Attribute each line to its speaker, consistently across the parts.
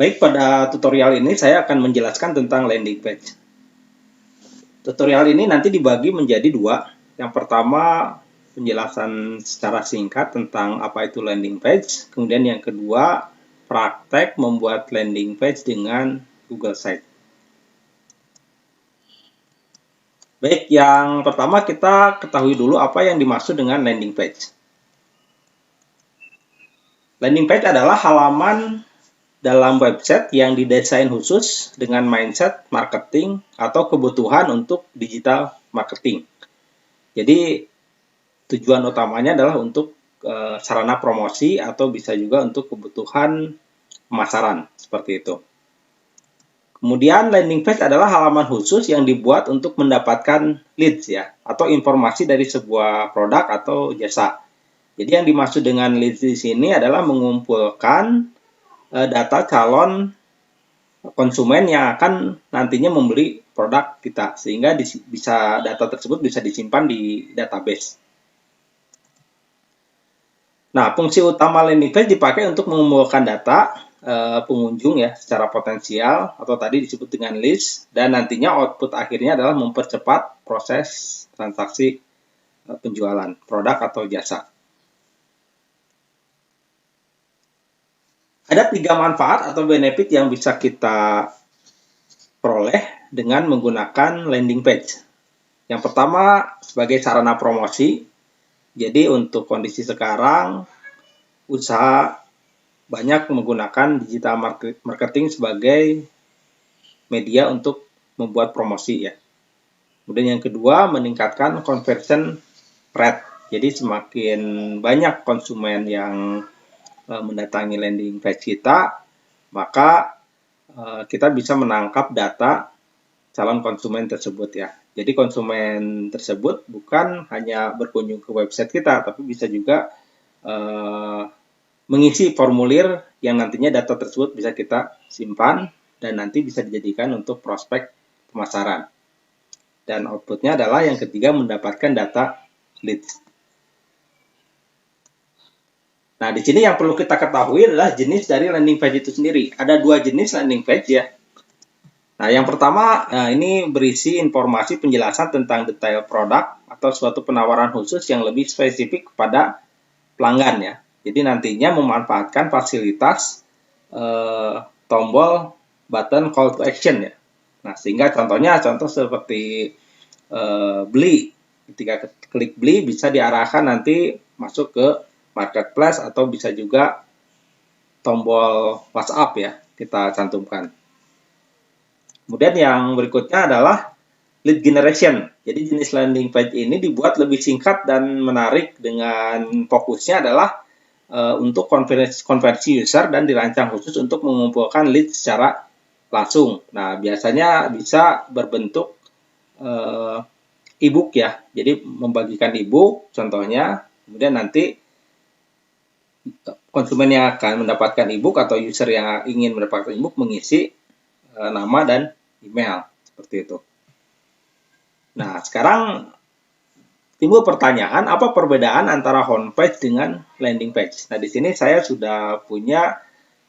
Speaker 1: Baik, pada tutorial ini saya akan menjelaskan tentang landing page. Tutorial ini nanti dibagi menjadi dua. Yang pertama, penjelasan secara singkat tentang apa itu landing page. Kemudian yang kedua, praktek membuat landing page dengan Google Sites. Baik, yang pertama kita ketahui dulu apa yang dimaksud dengan landing page. Landing page adalah halaman dalam website yang didesain khusus dengan mindset marketing atau kebutuhan untuk digital marketing. Jadi tujuan utamanya adalah untuk sarana promosi atau bisa juga untuk kebutuhan pemasaran, seperti itu. Kemudian landing page adalah halaman khusus yang dibuat untuk mendapatkan leads ya, atau informasi dari sebuah produk atau jasa. Jadi yang dimaksud dengan leads di sini adalah mengumpulkan data calon konsumen yang akan nantinya membeli produk kita, sehingga data tersebut bisa disimpan di database. Nah, fungsi utama landing page dipakai untuk mengumpulkan data pengunjung ya secara potensial atau tadi disebut dengan list, dan nantinya output akhirnya adalah mempercepat proses transaksi penjualan produk atau jasa. Ada 3 manfaat atau benefit yang bisa kita peroleh dengan menggunakan landing page. Yang pertama, sebagai sarana promosi. Jadi untuk kondisi sekarang, usaha banyak menggunakan digital marketing sebagai media untuk membuat promosi ya. Kemudian yang kedua, meningkatkan conversion rate. Jadi semakin banyak konsumen yang mendatangi landing page kita, maka kita bisa menangkap data calon konsumen tersebut ya. Jadi konsumen tersebut bukan hanya berkunjung ke website kita, tapi bisa juga mengisi formulir yang nantinya data tersebut bisa kita simpan dan nanti bisa dijadikan untuk prospek pemasaran. Dan outputnya adalah yang ketiga, mendapatkan data leads. Nah, di sini yang perlu kita ketahui adalah jenis dari landing page itu sendiri. Ada 2 jenis landing page ya. Nah, yang pertama, ini berisi informasi penjelasan tentang detail produk atau suatu penawaran khusus yang lebih spesifik kepada pelanggan ya. Jadi nantinya memanfaatkan fasilitas tombol button call to action ya. Nah, sehingga contoh seperti beli. Ketika klik beli bisa diarahkan nanti masuk ke marketplace atau bisa juga tombol WhatsApp ya kita cantumkan. Kemudian yang berikutnya adalah lead generation. Jadi jenis landing page ini dibuat lebih singkat dan menarik dengan fokusnya adalah untuk konversi user dan dirancang khusus untuk mengumpulkan lead secara langsung. Nah, biasanya bisa berbentuk e-book ya. Jadi membagikan e-book contohnya, kemudian nanti konsumen yang akan mendapatkan e-book atau user yang ingin mendapatkan e-book mengisi nama dan email seperti itu. Nah, sekarang timbul pertanyaan, apa perbedaan antara homepage dengan landing page? Nah, di sini saya sudah punya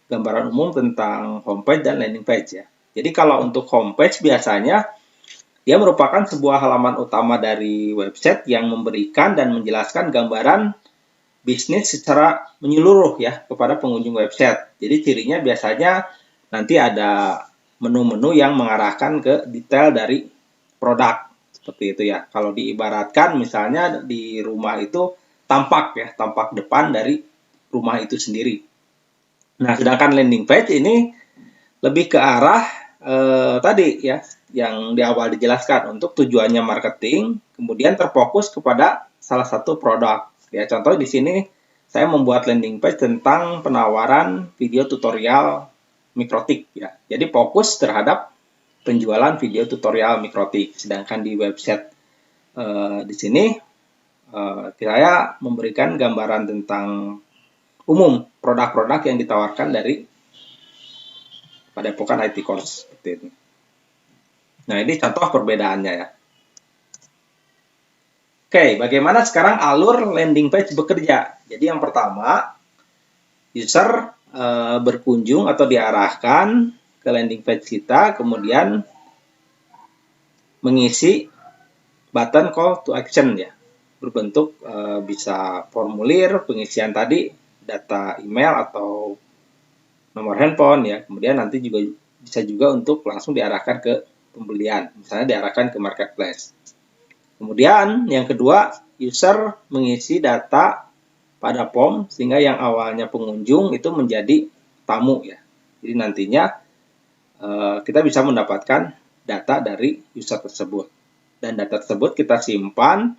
Speaker 1: gambaran umum tentang homepage dan landing page ya. Jadi kalau untuk homepage biasanya dia merupakan sebuah halaman utama dari website yang memberikan dan menjelaskan gambaran bisnis secara menyeluruh ya kepada pengunjung website. Jadi cirinya biasanya nanti ada menu-menu yang mengarahkan ke detail dari produk. Seperti itu ya. Kalau diibaratkan misalnya di rumah itu tampak depan dari rumah itu sendiri. Nah, sedangkan landing page ini lebih ke arah tadi ya, yang di awal dijelaskan untuk tujuannya marketing, kemudian terfokus kepada salah satu produk. Ya, contoh di sini saya membuat landing page tentang penawaran video tutorial mikrotik ya. Jadi fokus terhadap penjualan video tutorial mikrotik. Sedangkan di website di sini saya memberikan gambaran tentang umum produk-produk yang ditawarkan dari Padepokan IT Course seperti ini. Nah, ini contoh perbedaannya ya. Oke, bagaimana sekarang alur landing page bekerja? Jadi yang pertama, user berkunjung atau diarahkan ke landing page kita, kemudian mengisi button call to action ya, berbentuk bisa formulir pengisian tadi, data email atau nomor handphone ya. Kemudian nanti juga bisa juga untuk langsung diarahkan ke pembelian, misalnya diarahkan ke marketplace. Kemudian yang kedua, user mengisi data pada form sehingga yang awalnya pengunjung itu menjadi tamu ya. Jadi nantinya kita bisa mendapatkan data dari user tersebut. Dan data tersebut kita simpan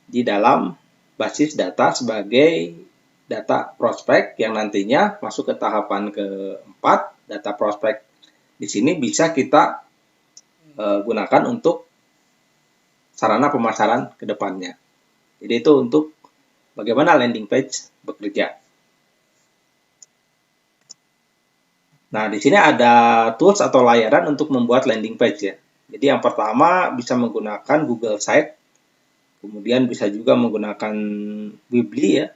Speaker 1: di dalam basis data sebagai data prospek yang nantinya masuk ke tahapan keempat. Data prospek di sini bisa kita gunakan untuk sarana pemasaran ke depannya. Jadi itu untuk bagaimana landing page bekerja. Nah, di sini ada tools atau layanan untuk membuat landing page ya. Jadi yang pertama bisa menggunakan Google Site, kemudian bisa juga menggunakan Weebly ya,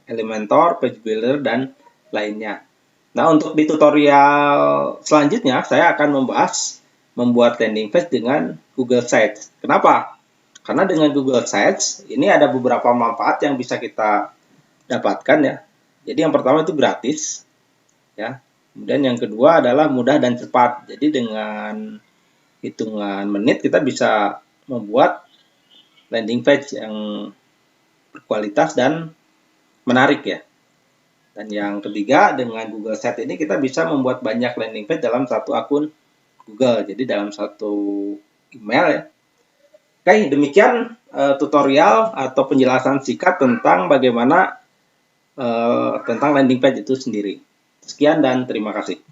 Speaker 1: Elementor, Page Builder, dan lainnya. Nah, untuk di tutorial selanjutnya, saya akan membahas membuat landing page dengan Google Sites. Kenapa? Karena dengan Google Sites, ini ada beberapa manfaat yang bisa kita dapatkan ya. Jadi yang pertama itu gratis, ya. Kemudian yang kedua adalah mudah dan cepat. Jadi dengan hitungan menit kita bisa membuat landing page yang berkualitas dan menarik ya. Dan yang ketiga, dengan Google Sites ini kita bisa membuat banyak landing page dalam satu akun Google. Jadi dalam satu email ya. Oke, demikian tutorial atau penjelasan singkat tentang bagaimana tentang landing page itu sendiri. Sekian dan terima kasih.